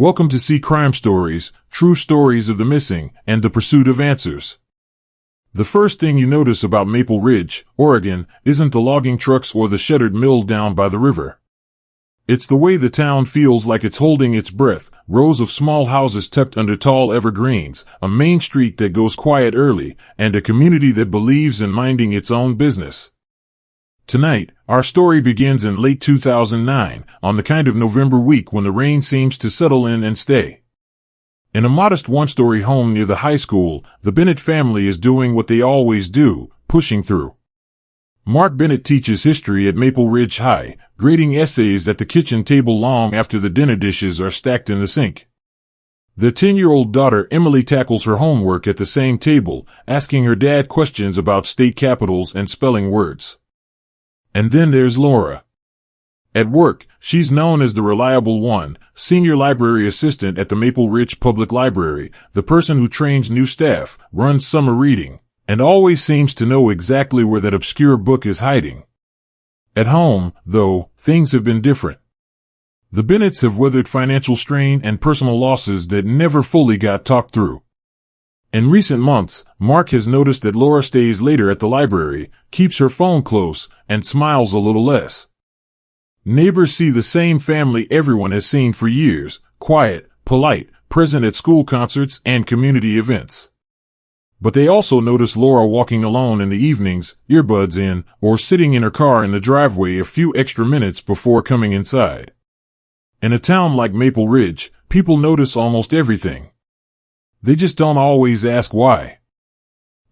Welcome to See Crime Stories, true stories of the missing and the pursuit of answers. The first thing you notice about Maple Ridge, Oregon, isn't the logging trucks or the shuttered mill down by the river. It's the way the town feels like it's holding its breath, rows of small houses tucked under tall evergreens, a main street that goes quiet early, and a community that believes in minding its own business. Tonight, our story begins in late 2009, on the kind of November week when the rain seems to settle in and stay. In a modest one-story home near the high school, the Bennett family is doing what they always do, pushing through. Mark Bennett teaches history at Maple Ridge High, grading essays at the kitchen table long after the dinner dishes are stacked in the sink. Their 10-year-old daughter Emily tackles her homework at the same table, asking her dad questions about state capitals and spelling words. And then there's Laura. At work, she's known as the reliable one, senior library assistant at the Maple Ridge Public Library, the person who trains new staff, runs summer reading, and always seems to know exactly where that obscure book is hiding. At home, though, things have been different. The Bennetts have weathered financial strain and personal losses that never fully got talked through. In recent months, Mark has noticed that Laura stays later at the library, keeps her phone close, and smiles a little less. Neighbors see the same family everyone has seen for years, quiet, polite, present at school concerts and community events. But they also notice Laura walking alone in the evenings, earbuds in, or sitting in her car in the driveway a few extra minutes before coming inside. In a town like Maple Ridge, people notice almost everything. They just don't always ask why.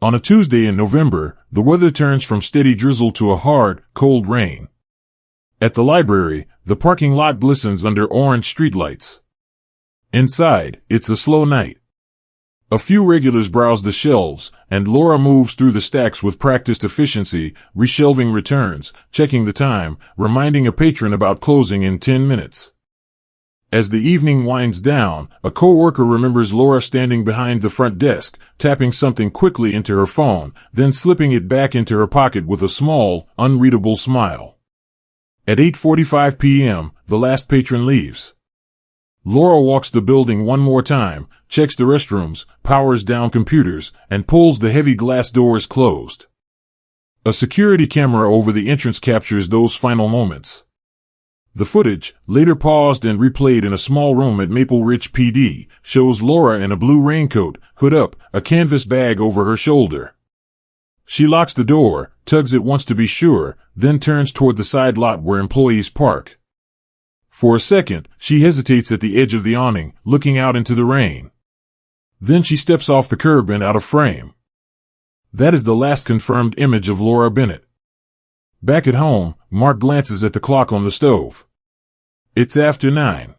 On a Tuesday in November, the weather turns from steady drizzle to a hard, cold rain. At the library, the parking lot glistens under orange streetlights. Inside, it's a slow night. A few regulars browse the shelves, and Laura moves through the stacks with practiced efficiency, reshelving returns, checking the time, reminding a patron about closing in 10 minutes. As the evening winds down, a coworker remembers Laura standing behind the front desk, tapping something quickly into her phone, then slipping it back into her pocket with a small, unreadable smile. At 8:45 p.m., the last patron leaves. Laura walks the building one more time, checks the restrooms, powers down computers, and pulls the heavy glass doors closed. A security camera over the entrance captures those final moments. The footage, later paused and replayed in a small room at Maple Ridge PD, shows Laura in a blue raincoat, hood up, a canvas bag over her shoulder. She locks the door, tugs it once to be sure, then turns toward the side lot where employees park. For a second, she hesitates at the edge of the awning, looking out into the rain. Then she steps off the curb and out of frame. That is the last confirmed image of Laura Bennett. Back at home, Mark glances at the clock on the stove. It's after 9.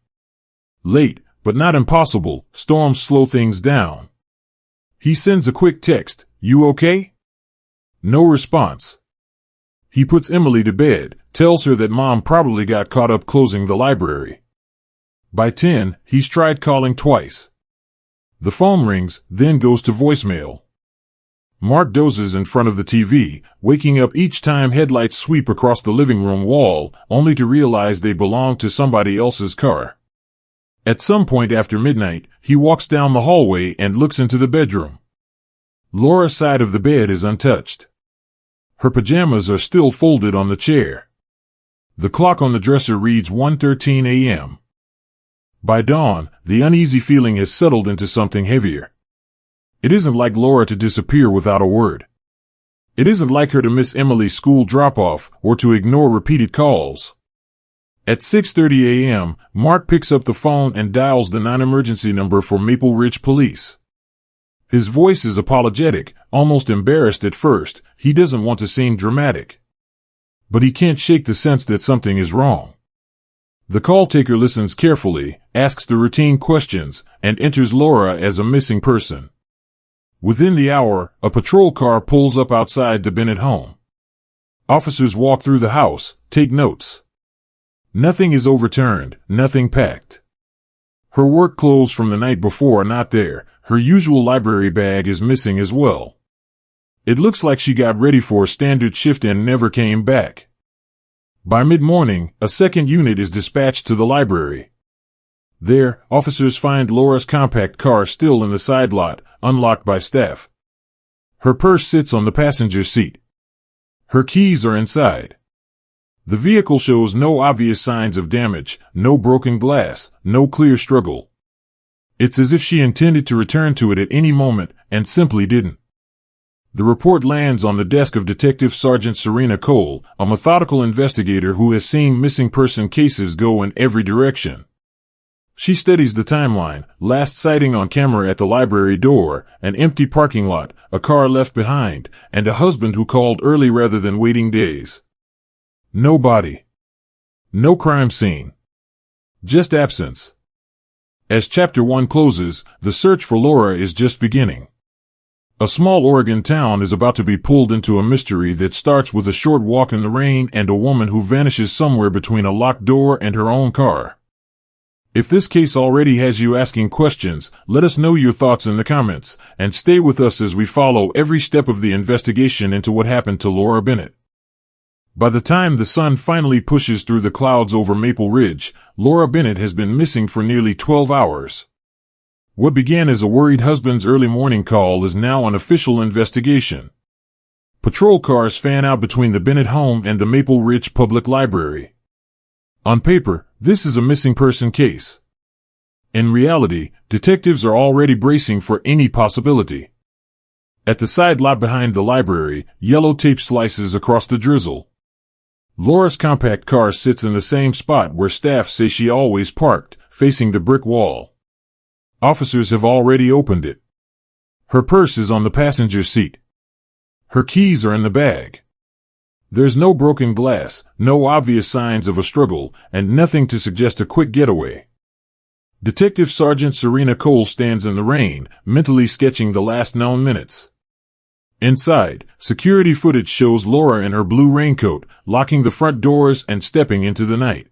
Late, but not impossible, storms slow things down. He sends a quick text, "You okay?" No response. He puts Emily to bed, tells her that Mom probably got caught up closing the library. By 10, he's tried calling twice. The phone rings, then goes to voicemail. Mark dozes in front of the TV, waking up each time headlights sweep across the living room wall, only to realize they belong to somebody else's car. At some point after midnight, he walks down the hallway and looks into the bedroom. Laura's side of the bed is untouched. Her pajamas are still folded on the chair. The clock on the dresser reads 1:13 a.m. By dawn, the uneasy feeling has settled into something heavier. It isn't like Laura to disappear without a word. It isn't like her to miss Emily's school drop-off or to ignore repeated calls. At 6:30 a.m., Mark picks up the phone and dials the non-emergency number for Maple Ridge Police. His voice is apologetic, almost embarrassed at first. He doesn't want to seem dramatic. But he can't shake the sense that something is wrong. The call taker listens carefully, asks the routine questions, and enters Laura as a missing person. Within the hour, a patrol car pulls up outside the Bennett home. Officers walk through the house, take notes. Nothing is overturned, nothing packed. Her work clothes from the night before are not there. Her usual library bag is missing as well. It looks like she got ready for a standard shift and never came back. By mid-morning, a second unit is dispatched to the library. There, officers find Laura's compact car still in the side lot, unlocked by staff. Her purse sits on the passenger seat. Her keys are inside. The vehicle shows no obvious signs of damage, no broken glass, no clear struggle. It's as if she intended to return to it at any moment, and simply didn't. The report lands on the desk of Detective Sergeant Serena Cole, a methodical investigator who has seen missing person cases go in every direction. She studies the timeline: last sighting on camera at the library door, an empty parking lot, a car left behind, and a husband who called early rather than waiting days. No body. No crime scene. Just absence. As Chapter 1 closes, the search for Laura is just beginning. A small Oregon town is about to be pulled into a mystery that starts with a short walk in the rain and a woman who vanishes somewhere between a locked door and her own car. If this case already has you asking questions, let us know your thoughts in the comments, and stay with us as we follow every step of the investigation into what happened to Laura Bennett. By the time the sun finally pushes through the clouds over Maple Ridge, Laura Bennett has been missing for nearly 12 hours. What began as a worried husband's early morning call is now an official investigation. Patrol cars fan out between the Bennett home and the Maple Ridge Public Library. On paper, this is a missing person case. In reality, detectives are already bracing for any possibility. At the side lot behind the library, yellow tape slices across the drizzle. Laura's compact car sits in the same spot where staff say she always parked, facing the brick wall. Officers have already opened it. Her purse is on the passenger seat. Her keys are in the bag. There's no broken glass, no obvious signs of a struggle, and nothing to suggest a quick getaway. Detective Sergeant Serena Cole stands in the rain, mentally sketching the last known minutes. Inside, security footage shows Laura in her blue raincoat, locking the front doors and stepping into the night.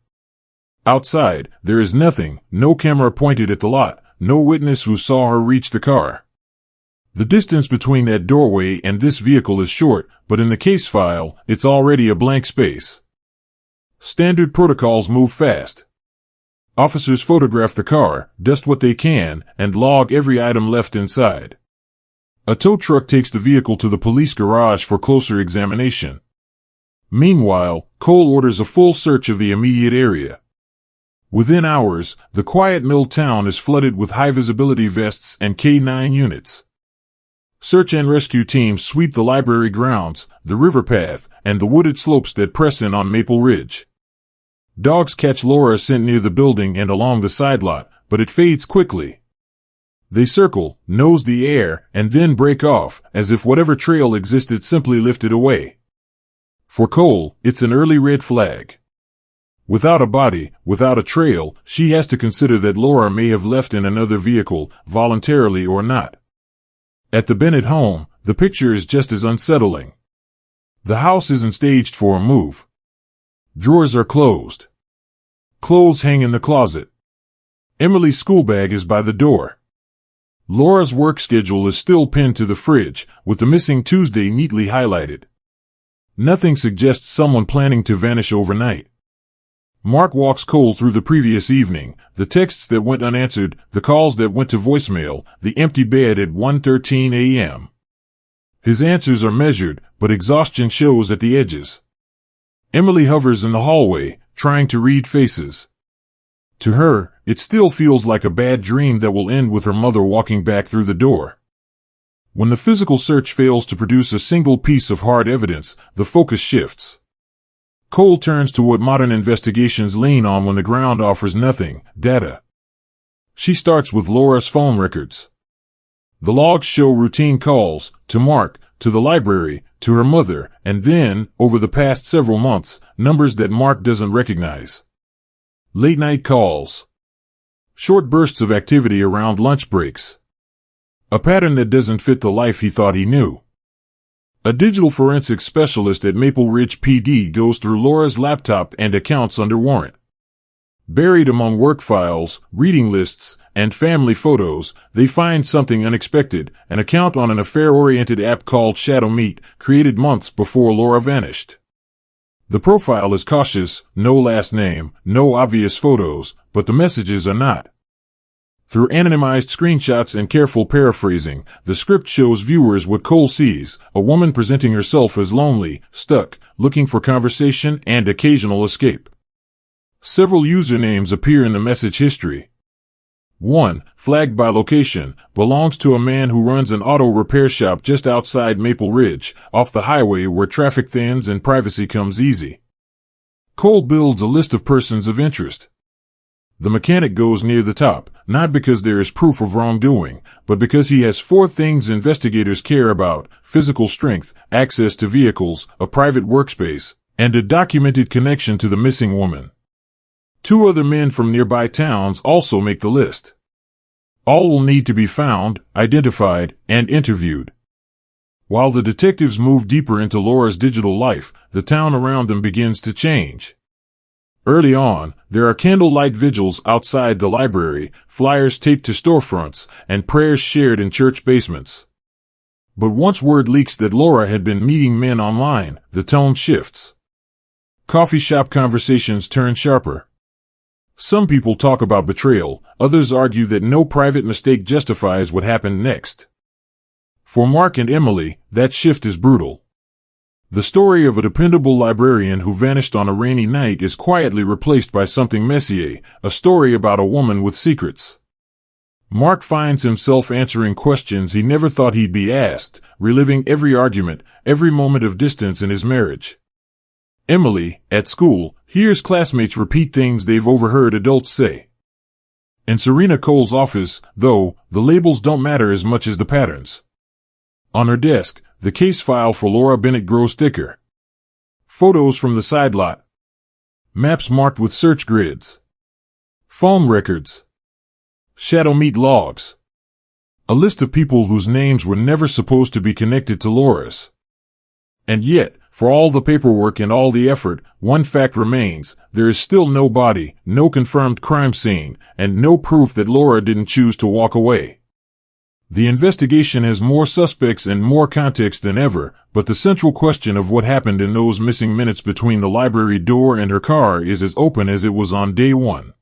Outside, there is nothing, no camera pointed at the lot, no witness who saw her reach the car. The distance between that doorway and this vehicle is short, but in the case file, it's already a blank space. Standard protocols move fast. Officers photograph the car, dust what they can, and log every item left inside. A tow truck takes the vehicle to the police garage for closer examination. Meanwhile, Cole orders a full search of the immediate area. Within hours, the quiet mill town is flooded with high-visibility vests and K-9 units. Search and rescue teams sweep the library grounds, the river path, and the wooded slopes that press in on Maple Ridge. Dogs catch Laura's scent near the building and along the side lot, but it fades quickly. They circle, nose the air, and then break off, as if whatever trail existed simply lifted away. For Cole, it's an early red flag. Without a body, without a trail, she has to consider that Laura may have left in another vehicle, voluntarily or not. At the Bennett home, the picture is just as unsettling. The house isn't staged for a move. Drawers are closed. Clothes hang in the closet. Emily's school bag is by the door. Laura's work schedule is still pinned to the fridge, with the missing Tuesday neatly highlighted. Nothing suggests someone planning to vanish overnight. Mark walks Cole through the previous evening, the texts that went unanswered, the calls that went to voicemail, the empty bed at 1:13 a.m. His answers are measured, but exhaustion shows at the edges. Emily hovers in the hallway, trying to read faces. To her, it still feels like a bad dream that will end with her mother walking back through the door. When the physical search fails to produce a single piece of hard evidence, the focus shifts. Cole turns to what modern investigations lean on when the ground offers nothing: data. She starts with Laura's phone records. The logs show routine calls, to Mark, to the library, to her mother, and then, over the past several months, numbers that Mark doesn't recognize. Late-night calls. Short bursts of activity around lunch breaks. A pattern that doesn't fit the life he thought he knew. A digital forensics specialist at Maple Ridge PD goes through Laura's laptop and accounts under warrant. Buried among work files, reading lists, and family photos, they find something unexpected: an account on an affair-oriented app called Shadow Meet, created months before Laura vanished. The profile is cautious: no last name, no obvious photos, but the messages are not. Through anonymized screenshots and careful paraphrasing, the script shows viewers what Cole sees: a woman presenting herself as lonely, stuck, looking for conversation and occasional escape. Several usernames appear in the message history. One, flagged by location, belongs to a man who runs an auto repair shop just outside Maple Ridge, off the highway where traffic thins and privacy comes easy. Cole builds a list of persons of interest. The mechanic goes near the top, not because there is proof of wrongdoing, but because he has 4 things investigators care about: physical strength, access to vehicles, a private workspace, and a documented connection to the missing woman. 2 other men from nearby towns also make the list. All will need to be found, identified, and interviewed. While the detectives move deeper into Laura's digital life, the town around them begins to change. Early on, there are candlelight vigils outside the library, flyers taped to storefronts, and prayers shared in church basements. But once word leaks that Laura had been meeting men online, the tone shifts. Coffee shop conversations turn sharper. Some people talk about betrayal, others argue that no private mistake justifies what happened next. For Mark and Emily, that shift is brutal. The story of a dependable librarian who vanished on a rainy night is quietly replaced by something messier, a story about a woman with secrets. Mark finds himself answering questions he never thought he'd be asked, reliving every argument, every moment of distance in his marriage. Emily, at school, hears classmates repeat things they've overheard adults say. In Serena Cole's office, though, the labels don't matter as much as the patterns. On her desk, the case file for Laura Bennett grows thicker. Photos from the side lot. Maps marked with search grids. Phone records. Shadow meat logs. A list of people whose names were never supposed to be connected to Laura's. And yet, for all the paperwork and all the effort, one fact remains: there is still no body, no confirmed crime scene, and no proof that Laura didn't choose to walk away. The investigation has more suspects and more context than ever, but the central question of what happened in those missing minutes between the library door and her car is as open as it was on day one.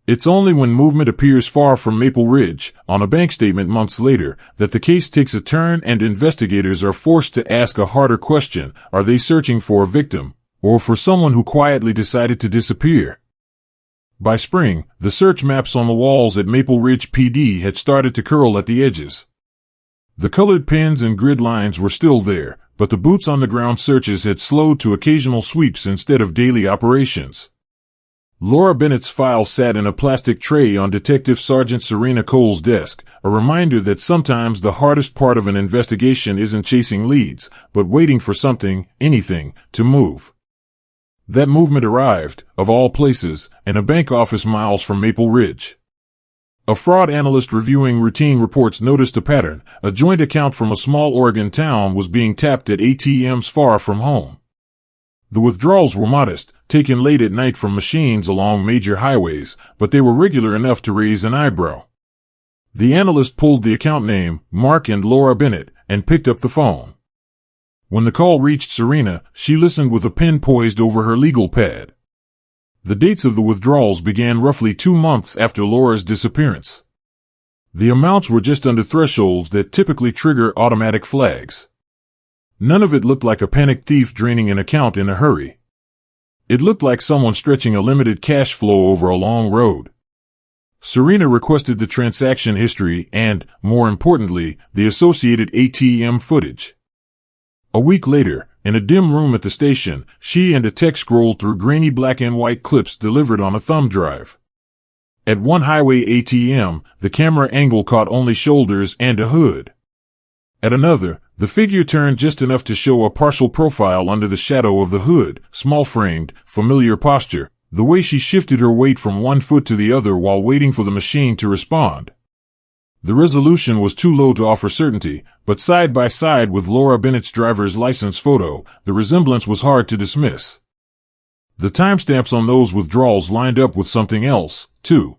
It's only when movement appears far from Maple Ridge, on a bank statement months later, that the case takes a turn and investigators are forced to ask a harder question: are they searching for a victim, or for someone who quietly decided to disappear? By spring, the search maps on the walls at Maple Ridge PD had started to curl at the edges. The colored pens and grid lines were still there, but the boots-on-the-ground searches had slowed to occasional sweeps instead of daily operations. Laura Bennett's file sat in a plastic tray on Detective Sergeant Serena Cole's desk, a reminder that sometimes the hardest part of an investigation isn't chasing leads, but waiting for something, anything, to move. That movement arrived, of all places, in a bank office miles from Maple Ridge. A fraud analyst reviewing routine reports noticed a pattern: a joint account from a small Oregon town was being tapped at ATMs far from home. The withdrawals were modest, taken late at night from machines along major highways, but they were regular enough to raise an eyebrow. The analyst pulled the account name, Mark and Laura Bennett, and picked up the phone. When the call reached Serena, she listened with a pen poised over her legal pad. The dates of the withdrawals began roughly 2 months after Laura's disappearance. The amounts were just under thresholds that typically trigger automatic flags. None of it looked like a panicked thief draining an account in a hurry. It looked like someone stretching a limited cash flow over a long road. Serena requested the transaction history and, more importantly, the associated ATM footage. A week later, in a dim room at the station, she and a tech scrolled through grainy black and white clips delivered on a thumb drive. At one highway ATM, the camera angle caught only shoulders and a hood. At another, the figure turned just enough to show a partial profile under the shadow of the hood, small-framed, familiar posture, the way she shifted her weight from one foot to the other while waiting for the machine to respond. The resolution was too low to offer certainty, but side by side with Laura Bennett's driver's license photo, the resemblance was hard to dismiss. The timestamps on those withdrawals lined up with something else, too.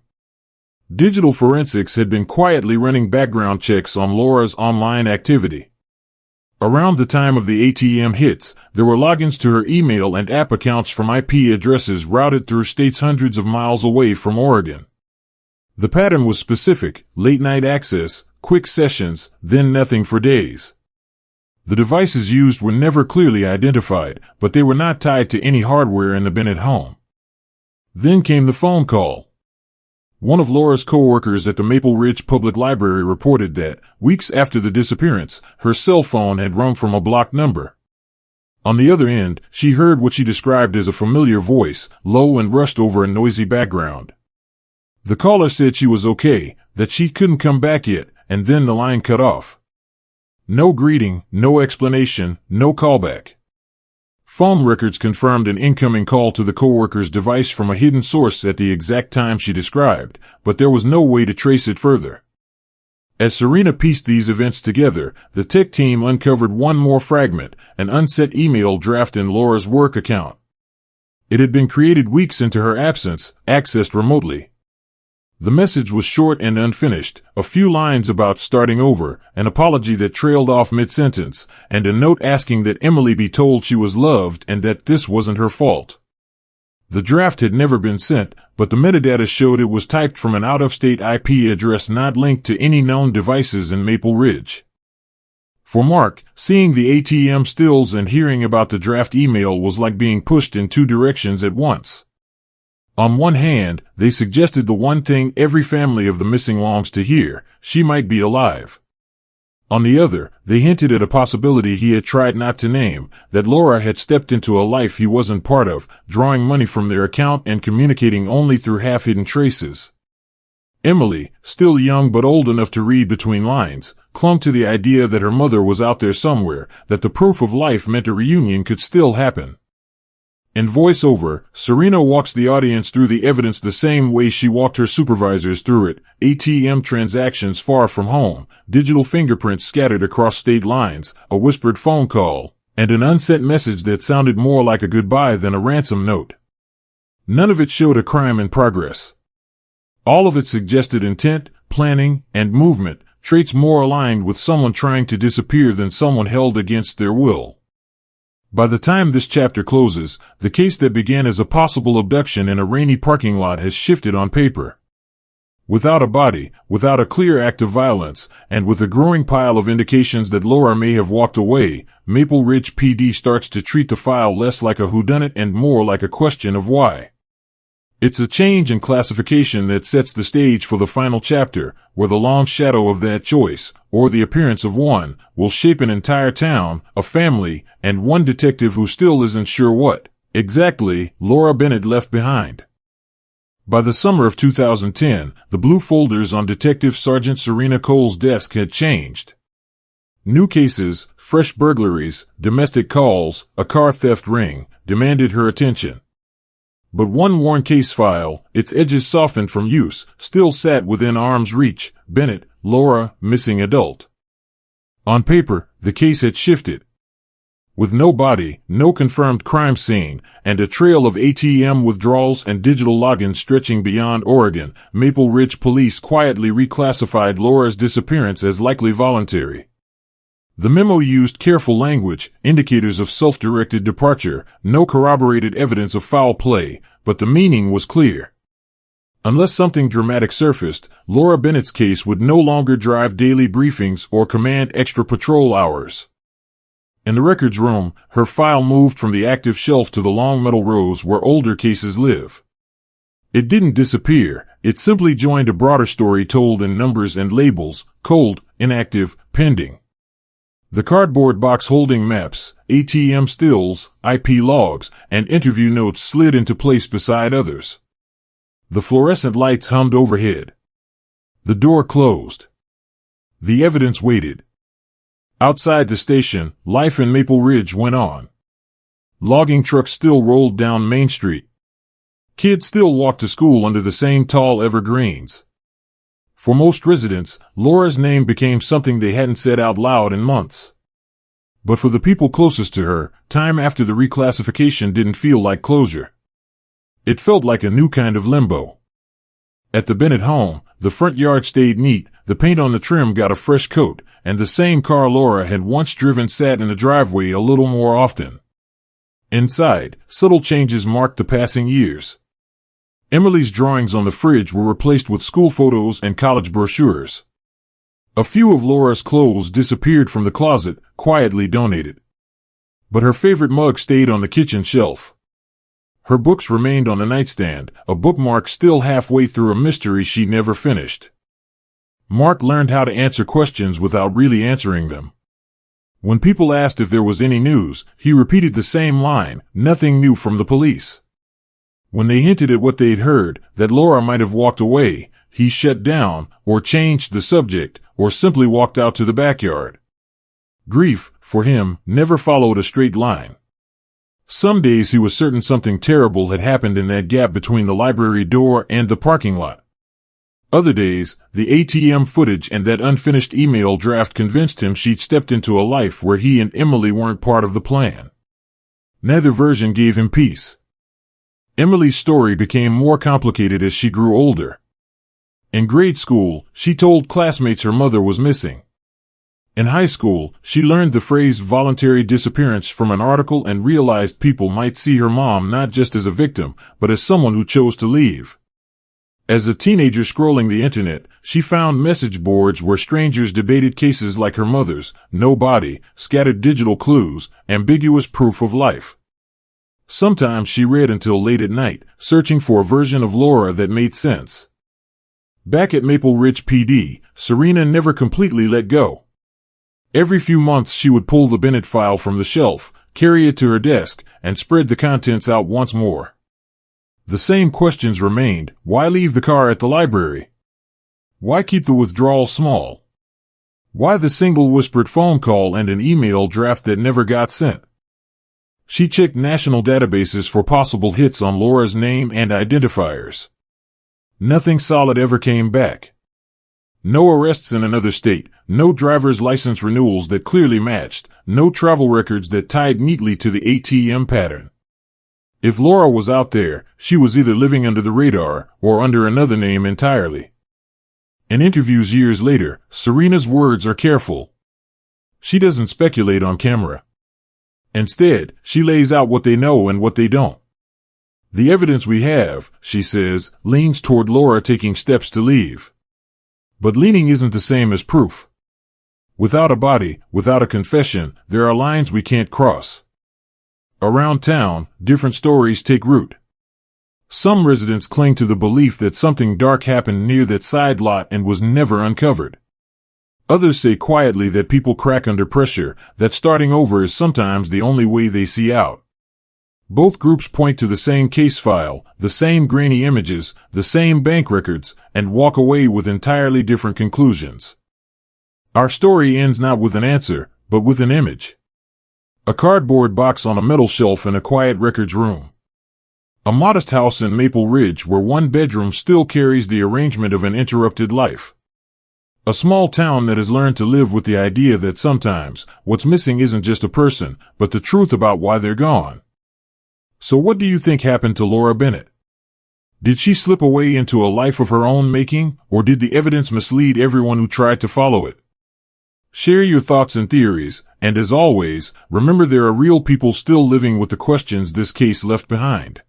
Digital forensics had been quietly running background checks on Laura's online activity. Around the time of the ATM hits, there were logins to her email and app accounts from IP addresses routed through states hundreds of miles away from Oregon. The pattern was specific: late-night access, quick sessions, then nothing for days. The devices used were never clearly identified, but they were not tied to any hardware in the Bennett home. Then came the phone call. One of Laura's co-workers at the Maple Ridge Public Library reported that, weeks after the disappearance, her cell phone had rung from a blocked number. On the other end, she heard what she described as a familiar voice, low and rushed over a noisy background. The caller said she was okay, that she couldn't come back yet, and then the line cut off. No greeting, no explanation, no callback. Phone records confirmed an incoming call to the coworker's device from a hidden source at the exact time she described, but there was no way to trace it further. As Serena pieced these events together, the tech team uncovered one more fragment, an unset email draft in Laura's work account. It had been created weeks into her absence, accessed remotely. The message was short and unfinished, a few lines about starting over, an apology that trailed off mid-sentence, and a note asking that Emily be told she was loved and that this wasn't her fault. The draft had never been sent, but the metadata showed it was typed from an out-of-state IP address not linked to any known devices in Maple Ridge. For Mark, seeing the ATM stills and hearing about the draft email was like being pushed in two directions at once. On one hand, they suggested the one thing every family of the missing longs to hear: she might be alive. On the other, they hinted at a possibility he had tried not to name, that Laura had stepped into a life he wasn't part of, drawing money from their account and communicating only through half-hidden traces. Emily, still young but old enough to read between lines, clung to the idea that her mother was out there somewhere, that the proof of life meant a reunion could still happen. In voiceover, Serena walks the audience through the evidence the same way she walked her supervisors through it: ATM transactions far from home, digital fingerprints scattered across state lines, a whispered phone call, and an unsent message that sounded more like a goodbye than a ransom note. None of it showed a crime in progress. All of it suggested intent, planning, and movement, traits more aligned with someone trying to disappear than someone held against their will. By the time this chapter closes, the case that began as a possible abduction in a rainy parking lot has shifted on paper. Without a body, without a clear act of violence, and with a growing pile of indications that Laura may have walked away, Maple Ridge PD starts to treat the file less like a whodunit and more like a question of why. It's a change in classification that sets the stage for the final chapter, where the long shadow of that choice, or the appearance of one, will shape an entire town, a family, and one detective who still isn't sure what, exactly, Laura Bennett left behind. By the summer of 2010, the blue folders on Detective Sergeant Serena Cole's desk had changed. New cases, fresh burglaries, domestic calls, a car theft ring, demanded her attention. But one worn case file, its edges softened from use, still sat within arm's reach: Bennett, Laura, missing adult. On paper, the case had shifted. With no body, no confirmed crime scene, and a trail of ATM withdrawals and digital logins stretching beyond Oregon, Maple Ridge police quietly reclassified Laura's disappearance as likely voluntary. The memo used careful language, indicators of self-directed departure, no corroborated evidence of foul play, but the meaning was clear. Unless something dramatic surfaced, Laura Bennett's case would no longer drive daily briefings or command extra patrol hours. In the records room, her file moved from the active shelf to the long metal rows where older cases live. It didn't disappear, it simply joined a broader story told in numbers and labels: cold, inactive, pending. The cardboard box holding maps, ATM stills, IP logs, and interview notes slid into place beside others. The fluorescent lights hummed overhead. The door closed. The evidence waited. Outside the station, life in Maple Ridge went on. Logging trucks still rolled down Main Street. Kids still walked to school under the same tall evergreens. For most residents, Laura's name became something they hadn't said out loud in months. But for the people closest to her, time after the reclassification didn't feel like closure. It felt like a new kind of limbo. At the Bennett home, the front yard stayed neat, the paint on the trim got a fresh coat, and the same car Laura had once driven sat in the driveway a little more often. Inside, subtle changes marked the passing years. Emily's drawings on the fridge were replaced with school photos and college brochures. A few of Laura's clothes disappeared from the closet, quietly donated. But her favorite mug stayed on the kitchen shelf. Her books remained on the nightstand, a bookmark still halfway through a mystery she never finished. Mark learned how to answer questions without really answering them. When people asked if there was any news, he repeated the same line, "Nothing new from the police." When they hinted at what they'd heard, that Laura might have walked away, he shut down, or changed the subject, or simply walked out to the backyard. Grief, for him, never followed a straight line. Some days he was certain something terrible had happened in that gap between the library door and the parking lot. Other days, the ATM footage and that unfinished email draft convinced him she'd stepped into a life where he and Emily weren't part of the plan. Neither version gave him peace. Emily's story became more complicated as she grew older. In grade school, she told classmates her mother was missing. In high school, she learned the phrase voluntary disappearance from an article and realized people might see her mom not just as a victim, but as someone who chose to leave. As a teenager scrolling the internet, she found message boards where strangers debated cases like her mother's, no body, scattered digital clues, ambiguous proof of life. Sometimes she read until late at night, searching for a version of Laura that made sense. Back at Maple Ridge PD, Serena never completely let go. Every few months she would pull the Bennett file from the shelf, carry it to her desk, and spread the contents out once more. The same questions remained. Why leave the car at the library? Why keep the withdrawal small? Why the single whispered phone call and an email draft that never got sent? She checked national databases for possible hits on Laura's name and identifiers. Nothing solid ever came back. No arrests in another state, no driver's license renewals that clearly matched, no travel records that tied neatly to the ATM pattern. If Laura was out there, she was either living under the radar or under another name entirely. In interviews years later, Serena's words are careful. She doesn't speculate on camera. Instead, she lays out what they know and what they don't. The evidence we have, she says, leans toward Laura taking steps to leave. But leaning isn't the same as proof. Without a body, without a confession, there are lines we can't cross. Around town, different stories take root. Some residents cling to the belief that something dark happened near that side lot and was never uncovered. Others say quietly that people crack under pressure, that starting over is sometimes the only way they see out. Both groups point to the same case file, the same grainy images, the same bank records, and walk away with entirely different conclusions. Our story ends not with an answer, but with an image. A cardboard box on a metal shelf in a quiet records room. A modest house in Maple Ridge where one bedroom still carries the arrangement of an interrupted life. A small town that has learned to live with the idea that sometimes what's missing isn't just a person, but the truth about why they're gone. So what do you think happened to Laura Bennett? Did she slip away into a life of her own making, or did the evidence mislead everyone who tried to follow it? Share your thoughts and theories, and as always, remember there are real people still living with the questions this case left behind.